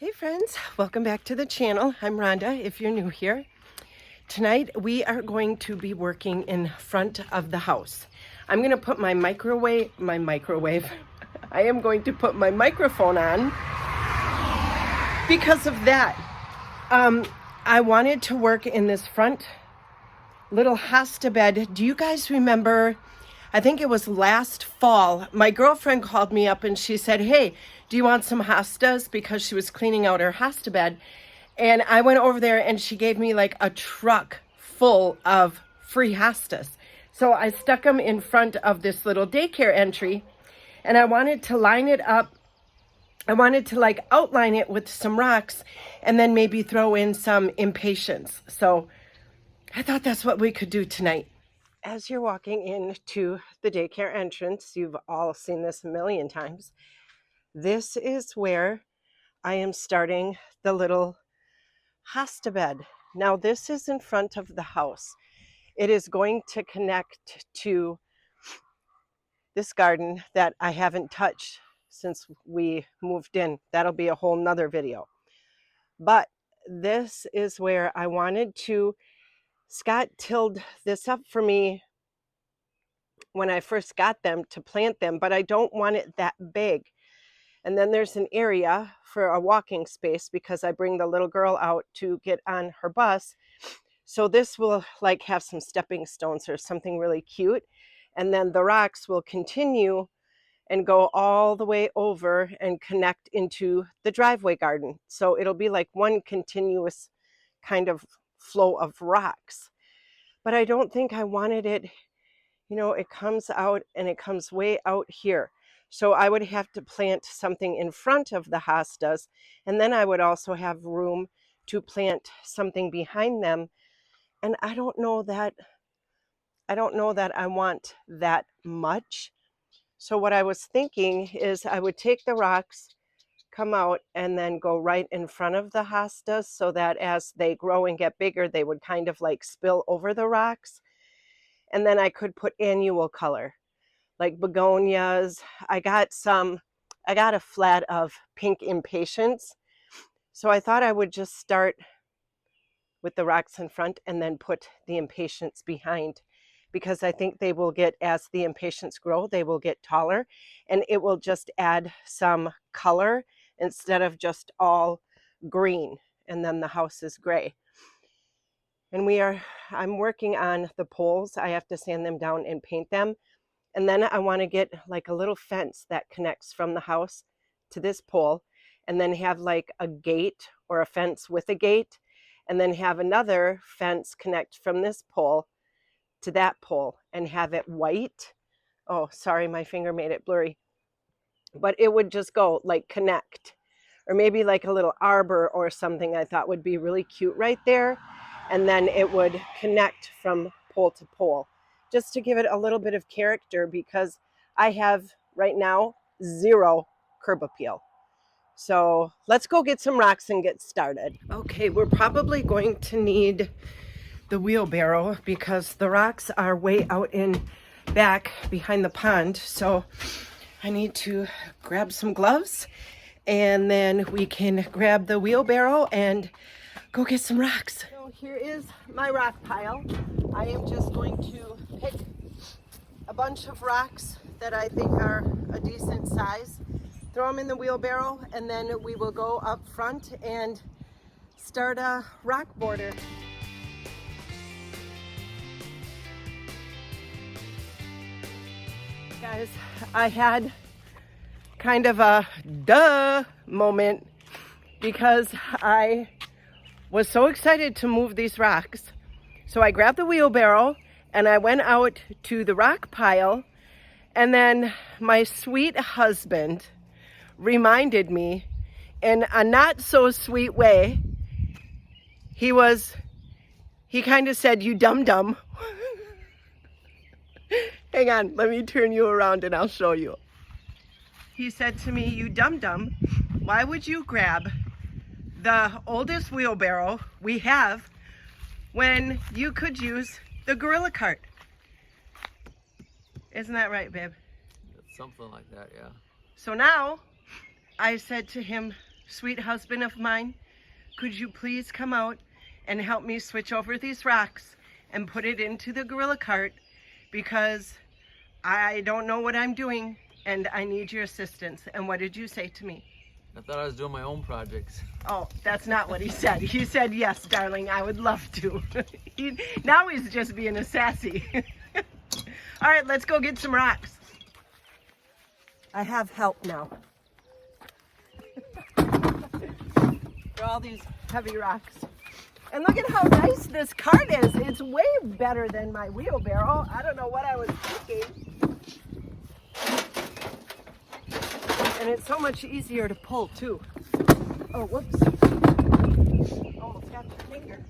Hey friends, welcome back to the channel. I'm Rhonda if you're new here. Tonight we are going to be working in front of the house. I'm going to put my microwave, I am going to put my microphone on because of that. I wanted to work in this front little hosta bed. Do you guys remember, I think it was last fall, my girlfriend called me up and she said, hey, do you want some hostas? Because she was cleaning out her hosta bed. And I went over there and she gave me like a truck full of free hostas. So I stuck them in front of this little daycare entry and I wanted to line it up. I wanted to like outline it with some rocks and then maybe throw in some impatiens. So I thought that's what we could do tonight. As you're walking into the daycare entrance, you've all seen this a million times. This is where I am starting the little hosta bed. Now this is in front of the house. It is going to connect to this garden that I haven't touched since we moved in. That'll be a whole nother video. But this is where I wanted to, Scott tilled this up for me when I first got them to plant them, but I don't want it that big. And then there's an area for a walking space because I bring the little girl out to get on her bus. So this will like have some stepping stones or something really cute. And then the rocks will continue and go all the way over and connect into the driveway garden. So it'll be like one continuous kind of flow of rocks. But I don't think I wanted it, you know, it comes out and it comes way out here. So I would have to plant something in front of the hostas, and then I would also have room to plant something behind them. And I don't know that I want that much. So what I was thinking is I would take the rocks, come out, and then go right in front of the hostas so that as they grow and get bigger, they would kind of like spill over the rocks. And then I could put annual color, like begonias. I got a flat of pink impatiens. So I thought I would just start with the rocks in front and then put the impatiens behind, because I think they will get, as the impatiens grow, they will get taller and it will just add some color instead of just all green and then the house is gray. And I'm working on the poles. I have to sand them down and paint them. And then I want to get like a little fence that connects from the house to this pole, and then have like a gate or a fence with a gate, and then have another fence connect from this pole to that pole and have it white. Oh, sorry, my finger made it blurry. But it would just go like connect, or maybe like a little arbor or something I thought would be really cute right there. And then it would connect from pole to pole, just to give it a little bit of character, because I have right now 0 curb appeal. So let's go get some rocks and get started. Okay, we're probably going to need the wheelbarrow because the rocks are way out in back behind the pond. So I need to grab some gloves and then we can grab the wheelbarrow and go get some rocks. So here is my rock pile. I am just going to pick a bunch of rocks that I think are a decent size, throw them in the wheelbarrow, and then we will go up front and start a rock border. Guys, I had kind of a duh moment because I was so excited to move these rocks. So I grabbed the wheelbarrow and I went out to the rock pile, and then my sweet husband reminded me in a not so sweet way. He kind of said, "You dum-dum." Hang on, let me turn you around and I'll show you. He said to me, "You dum-dum, why would you grab the oldest wheelbarrow we have when you could use the gorilla cart?" Isn't that right, babe? Something like that, yeah. So now I said to him, sweet husband of mine, could you please come out and help me switch over these rocks and put it into the gorilla cart, because I don't know what I'm doing and I need your assistance. And what did you say to me? I thought I was doing my own projects. Oh, that's not what he said. He said, yes, darling, I would love to. Now he's just being a sassy. All right, let's go get some rocks. I have help now. For all these heavy rocks. And look at how nice this cart is. It's way better than my wheelbarrow. I don't know what I was thinking. And it's so much easier to pull too. Oh, whoops. Almost got your finger.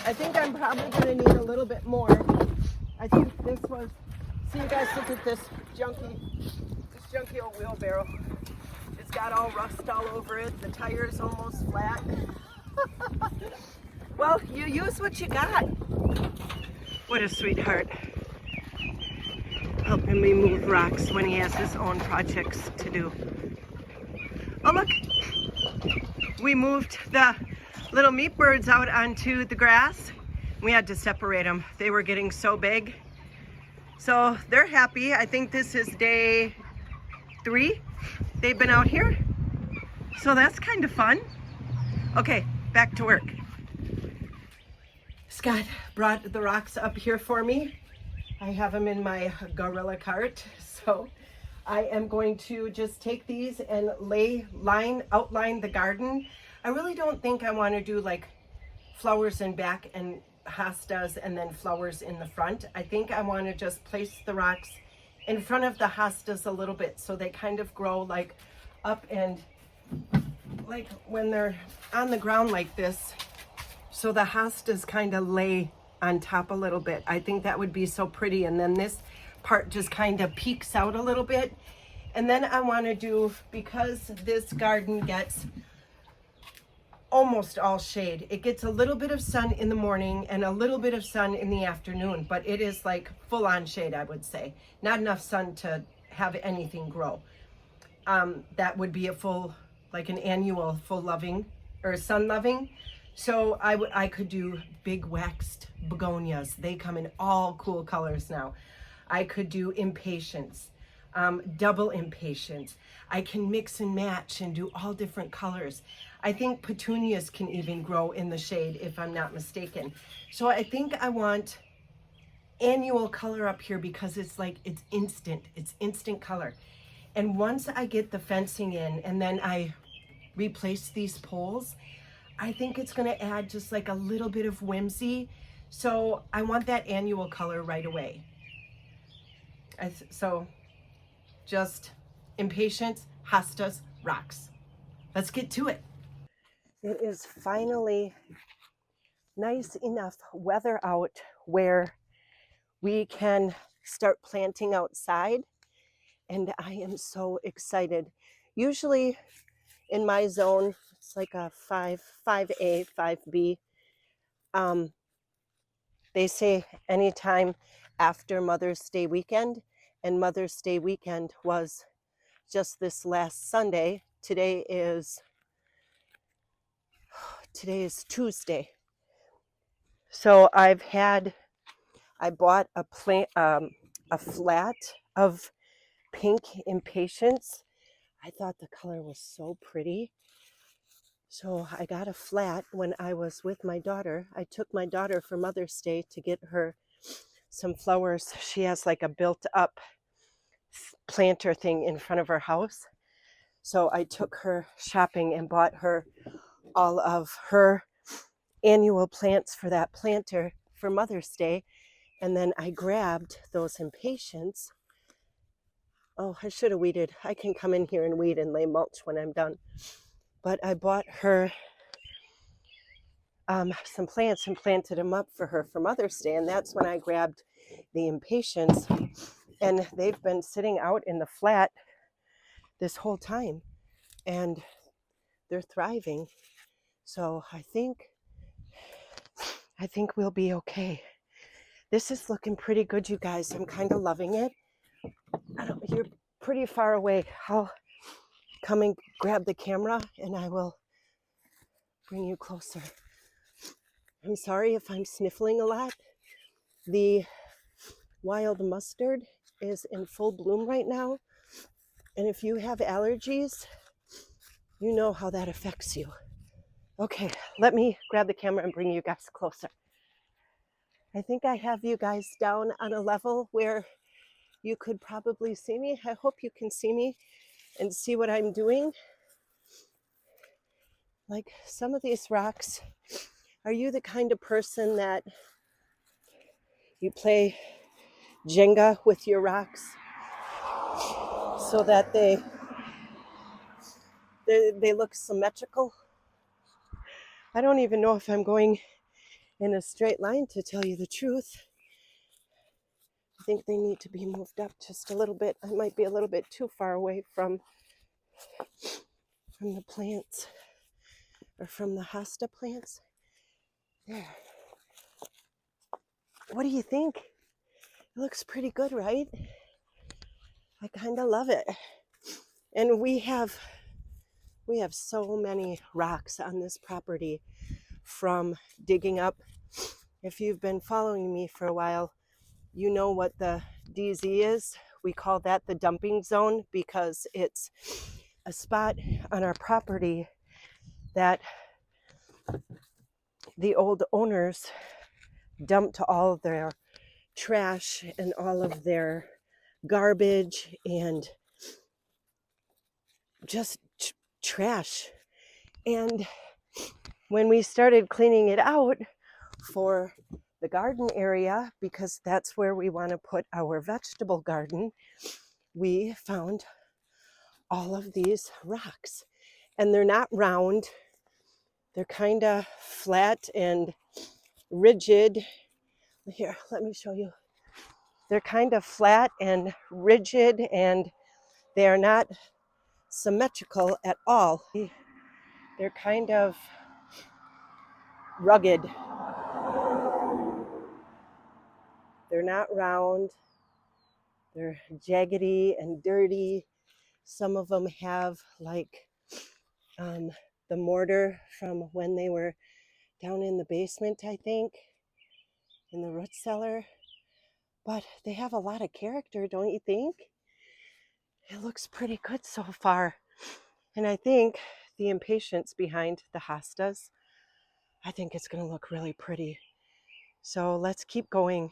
I think I'm probably going to need a little bit more. I think this was, see, you guys, look at this junky old wheelbarrow. It's got all rust all over it. The tire's almost flat. Well, you use what you got. What a sweetheart. Helping me move rocks when he has his own projects to do. Oh, look. We moved the little meat birds out onto the grass. We had to separate them. They were getting so big. So they're happy. I think this is day 3 they've been out here. So that's kind of fun. Okay, back to work. Scott brought the rocks up here for me. I have them in my gorilla cart. So I am going to just take these and outline the garden. I really don't think I want to do like flowers in back and hostas and then flowers in the front. I think I want to just place the rocks in front of the hostas a little bit so they kind of grow like up and like when they're on the ground like this, so the hostas kind of lay on top a little bit. I think that would be so pretty. And then this part just kind of peeks out a little bit. And then I want to do, because this garden gets almost all shade, it gets a little bit of sun in the morning and a little bit of sun in the afternoon, but it is like full on shade, I would say. Not enough sun to have anything grow. That would be a full, like an annual full loving or sun loving. So I could do big waxed begonias. They come in all cool colors now. I could do impatiens, double impatiens. I can mix and match and do all different colors. I think petunias can even grow in the shade if I'm not mistaken. So I think I want annual color up here because it's like, it's instant color. And once I get the fencing in and then I replace these poles, I think it's going to add just like a little bit of whimsy. So I want that annual color right away. So just impatiens, hostas, rocks. Let's get to it. It is finally nice enough weather out where we can start planting outside. And I am so excited. Usually in my zone, it's like a 5A, 5B. They say anytime after Mother's Day weekend, and Mother's Day weekend was just this last Sunday. Today is Tuesday. So I bought a flat of pink impatiens. I thought the color was so pretty. So I got a flat when I was with my daughter. I took my daughter for Mother's Day to get her some flowers. She has like a built up planter thing in front of her house. So I took her shopping and bought her all of her annual plants for that planter for Mother's Day. And then I grabbed those impatiens. Oh, I should have weeded. I can come in here and weed and lay mulch when I'm done. But I bought her some plants and planted them up for her for Mother's Day. And that's when I grabbed the impatiens. And they've been sitting out in the flat this whole time. And they're thriving. So I think we'll be okay. This is looking pretty good, you guys. I'm kind of loving it. pretty far away. I'll come and grab the camera and I will bring you closer. I'm sorry if I'm sniffling a lot. The wild mustard is in full bloom right now. And if you have allergies, you know how that affects you. Okay, let me grab the camera and bring you guys closer. I think I have you guys down on a level where you could probably see me. I hope you can see me and see what I'm doing. Like some of these rocks, are you the kind of person that you play Jenga with your rocks so that they look symmetrical? I don't even know if I'm going in a straight line, to tell you the truth. I think they need to be moved up just a little bit. I might be a little bit too far away from the plants, or from the hosta plants. There. What do you think? It looks pretty good, right? I kind of love it. And we have so many rocks on this property from digging up. If you've been following me for a while, you know what the DZ is. We call that the dumping zone because it's a spot on our property that the old owners dumped all of their trash and all of their garbage and just trash. And when we started cleaning it out for the garden area, because that's where we want to put our vegetable garden, we found all of these rocks. And they're not round, they're kind of flat and rigid. Here, let me show you. They're kind of flat and rigid, and they are not symmetrical at all. They're kind of rugged. They're not round. They're jaggedy and dirty. Some of them have like the mortar from when they were down in the basement, I think, in the root cellar. But they have a lot of character, don't you think? It looks pretty good so far. And I think the impatiens behind the hostas, I think it's going to look really pretty. So let's keep going.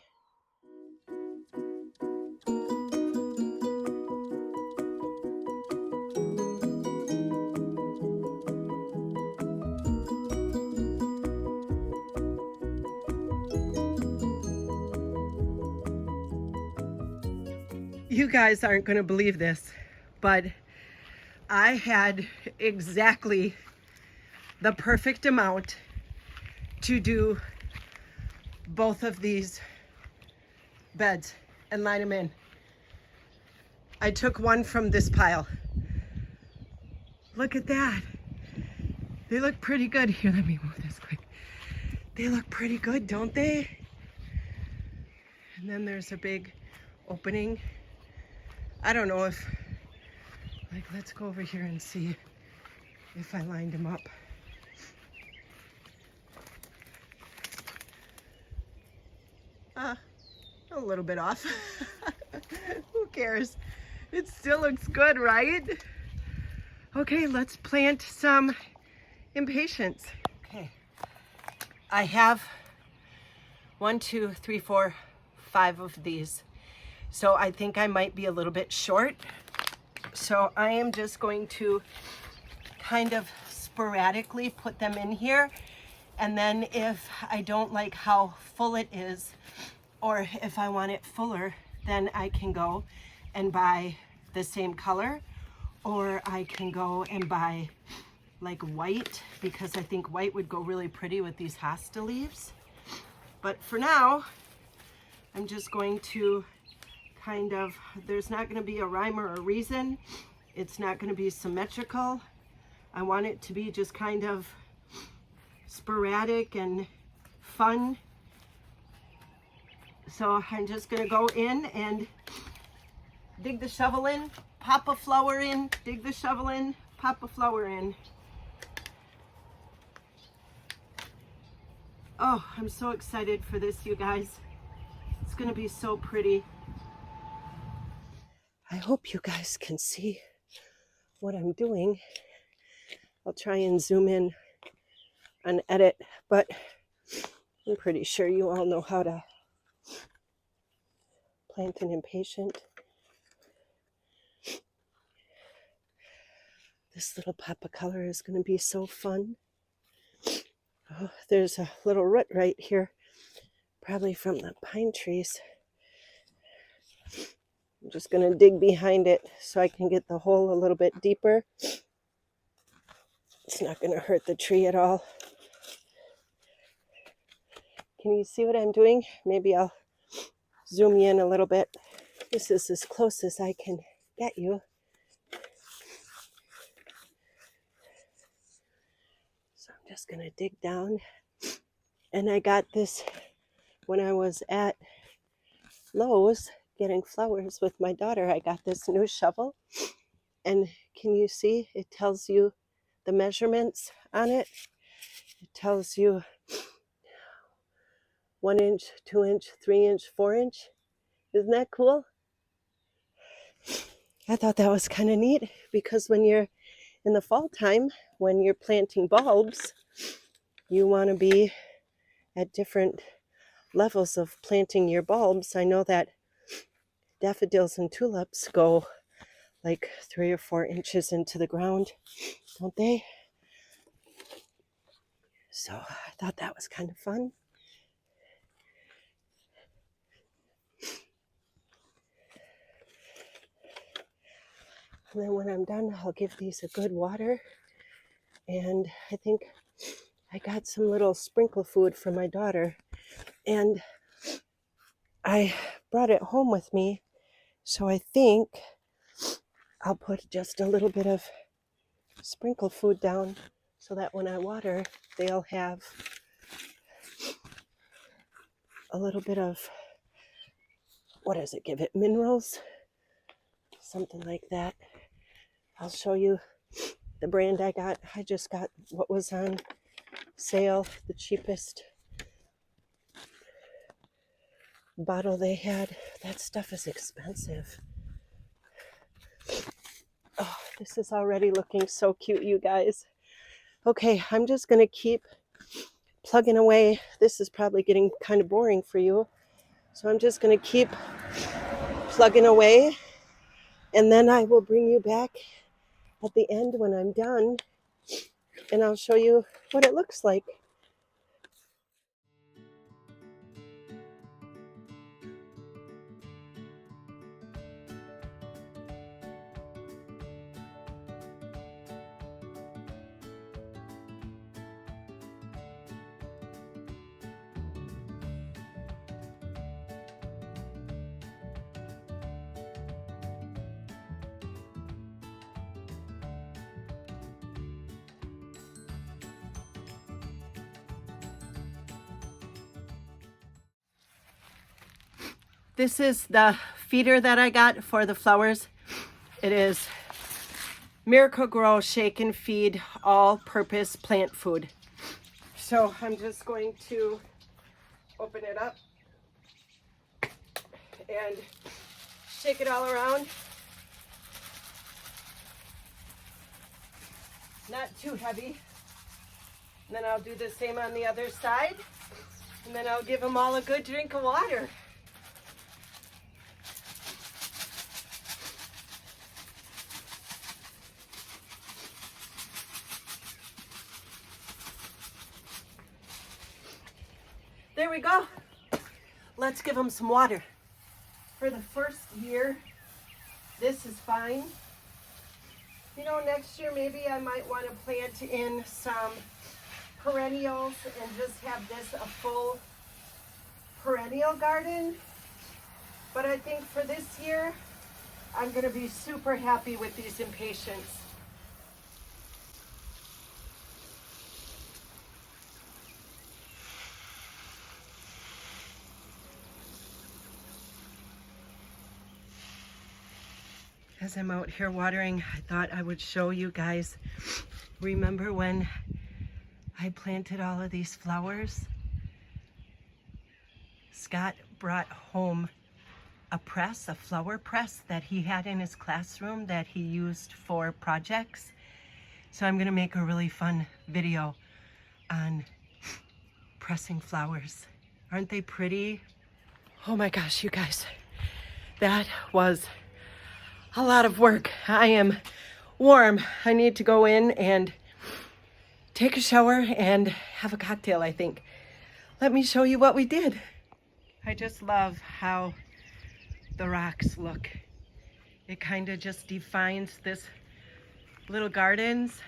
You guys aren't going to believe this, but I had exactly the perfect amount to do both of these beds and line them in. I took one from this pile. Look at that. They look pretty good. Here, let me move this quick. They look pretty good, don't they? And then there's a big opening. I don't know if, like, let's go over here and see if I lined them up. A little bit off. Who cares? It still looks good, right? Okay, let's plant some impatiens. Okay, I have 1, 2, 3, 4, 5 of these. So I think I might be a little bit short. So I am just going to kind of sporadically put them in here. And then if I don't like how full it is, or if I want it fuller, then I can go and buy the same color, or I can go and buy like white, because I think white would go really pretty with these hosta leaves. But for now, I'm just going to kind of, there's not going to be a rhyme or a reason. It's not going to be symmetrical. I want it to be just kind of sporadic and fun. So I'm just going to go in and dig the shovel in, pop a flower in, dig the shovel in, pop a flower in. Oh, I'm so excited for this, you guys. It's gonna be so pretty. I hope you guys can see what I'm doing. I'll try and zoom in and edit, but I'm pretty sure you all know how to plant an impatient. This little pop of color is going to be so fun. Oh, there's a little root right here, probably from the pine trees. I'm just going to dig behind it so I can get the hole a little bit deeper. It's not going to hurt the tree at all. Can you see what I'm doing? Maybe I'll zoom you in a little bit. This is as close as I can get you. So I'm just going to dig down. And I got this when I was at Lowe's getting flowers with my daughter. I got this new shovel. And can you see? It tells you the measurements on it. It tells you 1 inch, 2 inch, 3 inch, 4 inch. Isn't that cool? I thought that was kind of neat because when you're in the fall time, when you're planting bulbs, you want to be at different levels of planting your bulbs. I know that daffodils and tulips go like 3 or 4 inches into the ground, don't they? So I thought that was kind of fun. And then when I'm done, I'll give these a good water. And I think I got some little sprinkle food for my daughter. And I brought it home with me. So I think I'll put just a little bit of sprinkle food down so that when I water, they'll have a little bit of, what does it give it, minerals? Something like that. I'll show you the brand I got. I just got what was on sale, the cheapest bottle they had. That stuff is expensive. Oh, this is already looking so cute, you guys. Okay, I'm just going to keep plugging away. This is probably getting kind of boring for you. So I'm just going to keep plugging away. And then I will bring you back at the end when I'm done. And I'll show you what it looks like. This is the feeder that I got for the flowers. It is Miracle Grow Shake and Feed all-purpose plant food. So I'm just going to open it up and shake it all around. Not too heavy. And then I'll do the same on the other side. And then I'll give them all a good drink of water. There we go. Let's give them some water. For the first year, this is fine. You know, next year maybe I might want to plant in some perennials and just have this a full perennial garden. But I think for this year, I'm going to be super happy with these impatiens. As I'm out here watering, I thought I would show you guys. Remember when I planted all of these flowers? Scott brought home a press, a flower press that he had in his classroom that he used for projects. So I'm gonna make a really fun video on pressing flowers. Aren't they pretty? Oh my gosh, you guys, that was a lot of work. I am warm. I need to go in and take a shower and have a cocktail, I think. Let me show you what we did. I just love how the rocks look. It kind of just defines this little gardens,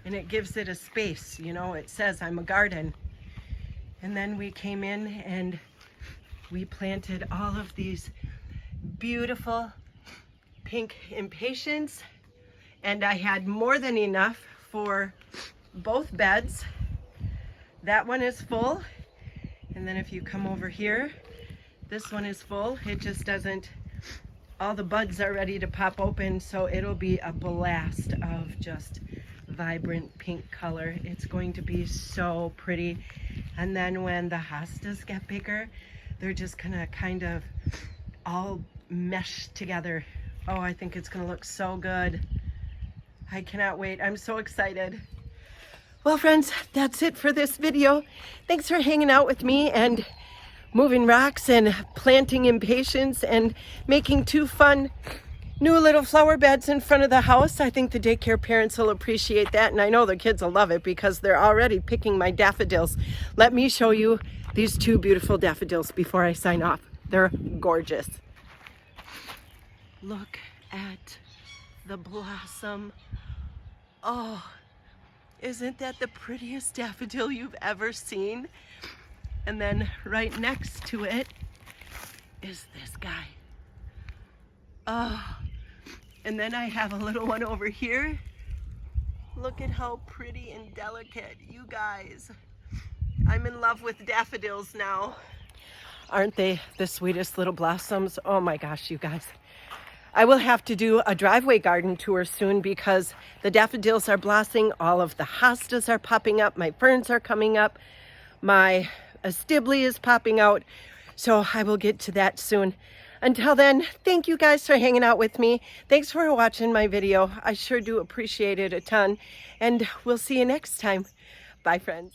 and it gives it a space. You know, it says I'm a garden. And then we came in and we planted all of these beautiful pink impatiens, and I had more than enough for both beds. That one is full, and then if you come over here, this one is full. It just doesn't, all the buds are ready to pop open, so it'll be a blast of just vibrant pink color. It's going to be so pretty. And then when the hostas get bigger, they're just gonna kind of all mesh together. Oh, I think it's gonna look so good. I cannot wait. I'm so excited. Well, friends, that's it for this video. Thanks for hanging out with me and moving rocks and planting impatiens and making 2 fun new little flower beds in front of the house. I think the daycare parents will appreciate that, and I know the kids will love it because they're already picking my daffodils. Let me show you these 2 beautiful daffodils before I sign off. They're gorgeous. Look at the blossom. Oh, isn't that the prettiest daffodil you've ever seen? And then right next to it is this guy. Oh, and then I have a little one over here. Look at how pretty and delicate, you guys. I'm in love with daffodils now. Aren't they the sweetest little blossoms? Oh my gosh, you guys. I will have to do a driveway garden tour soon because the daffodils are blossoming, all of the hostas are popping up, my ferns are coming up, my stibli is popping out, so I will get to that soon. Until then, thank you guys for hanging out with me. Thanks for watching my video. I sure do appreciate it a ton, and we'll see you next time. Bye, friends.